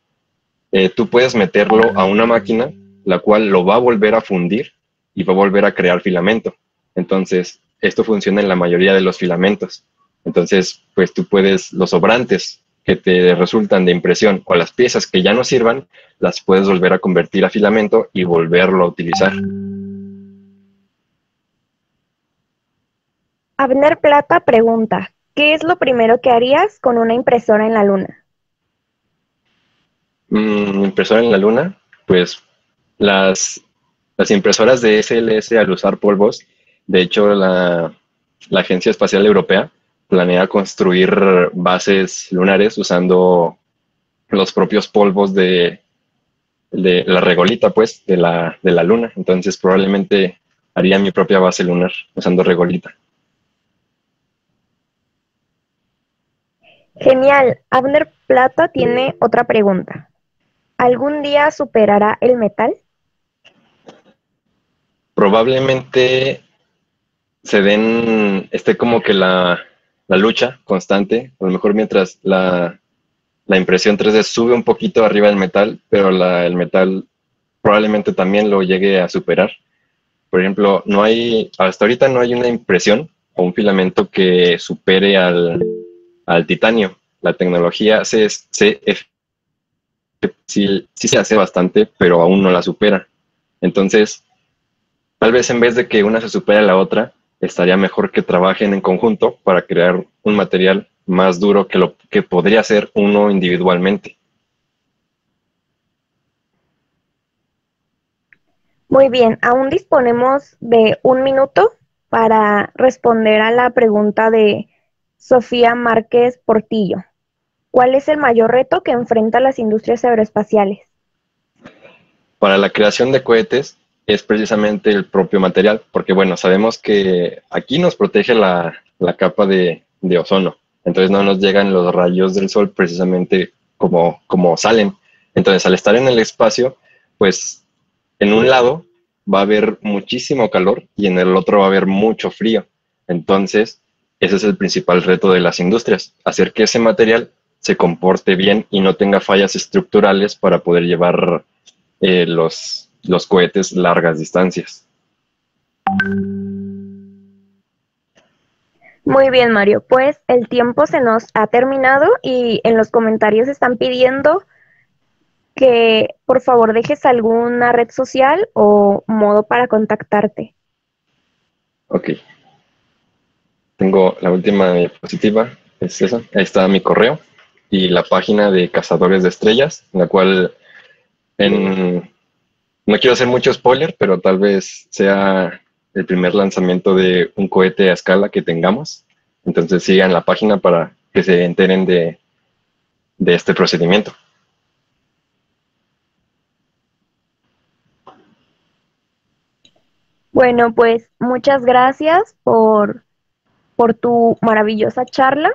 tú puedes meterlo a una máquina, la cual lo va a volver a fundir y va a volver a crear filamento. Entonces, esto funciona en la mayoría de los filamentos. Entonces, pues tú puedes, los sobrantes que te resultan de impresión o las piezas que ya no sirvan, las puedes volver a convertir a filamento y volverlo a utilizar. Abner Plata pregunta, ¿qué es lo primero que harías con una impresora en la luna? Impresora en la luna, pues las, las impresoras de SLS al usar polvos, de hecho la Agencia Espacial Europea planea construir bases lunares usando los propios polvos de la regolita, pues, de la luna. Entonces probablemente haría mi propia base lunar usando regolita. Genial. Abner Plata tiene otra pregunta. ¿Algún día superará el metal? Probablemente esté como que la lucha constante, a lo mejor mientras la impresión 3D sube un poquito arriba del metal, pero el metal probablemente también lo llegue a superar. Por ejemplo, hasta ahorita no hay una impresión o un filamento que supere al titanio. La tecnología CF sí se hace bastante, pero aún no la supera. Entonces, tal vez en vez de que una se supere a la otra, estaría mejor que trabajen en conjunto para crear un material más duro que lo que podría ser uno individualmente. Muy bien, aún disponemos de un minuto para responder a la pregunta de Sofía Márquez Portillo. ¿Cuál es el mayor reto que enfrentan las industrias aeroespaciales? Para la creación de cohetes es precisamente el propio material, porque bueno, sabemos que aquí nos protege la capa de ozono, entonces no nos llegan los rayos del sol precisamente como salen. Entonces al estar en el espacio, pues en un lado va a haber muchísimo calor y en el otro va a haber mucho frío. Entonces, ese es el principal reto de las industrias, hacer que ese material se comporte bien y no tenga fallas estructurales para poder llevar los cohetes largas distancias. Muy bien, Mario. Pues el tiempo se nos ha terminado y en los comentarios están pidiendo que por favor dejes alguna red social o modo para contactarte. Ok. Tengo la última diapositiva, es esa. Ahí está mi correo y la página de Cazadores de Estrellas, en la cual no quiero hacer mucho spoiler, pero tal vez sea el primer lanzamiento de un cohete a escala que tengamos. Entonces sigan la página para que se enteren de este procedimiento. Bueno, pues muchas gracias por tu maravillosa charla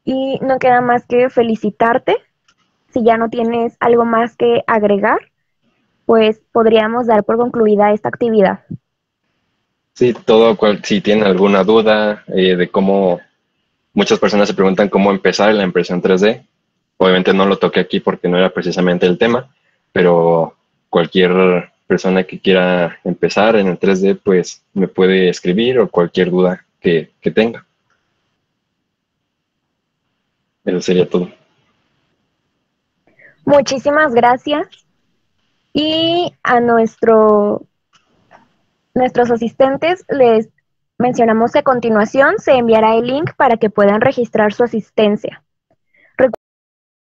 y no queda más que felicitarte. Si ya no tienes algo más que agregar, pues podríamos dar por concluida esta actividad. Sí, si tienen alguna duda de cómo, muchas personas se preguntan cómo empezar en la impresión 3D. Obviamente no lo toqué aquí porque no era precisamente el tema, pero cualquier persona que quiera empezar en el 3D, pues me puede escribir o cualquier duda que tenga. Eso sería todo. Muchísimas gracias y a nuestros asistentes les mencionamos que a continuación se enviará el link para que puedan registrar su asistencia.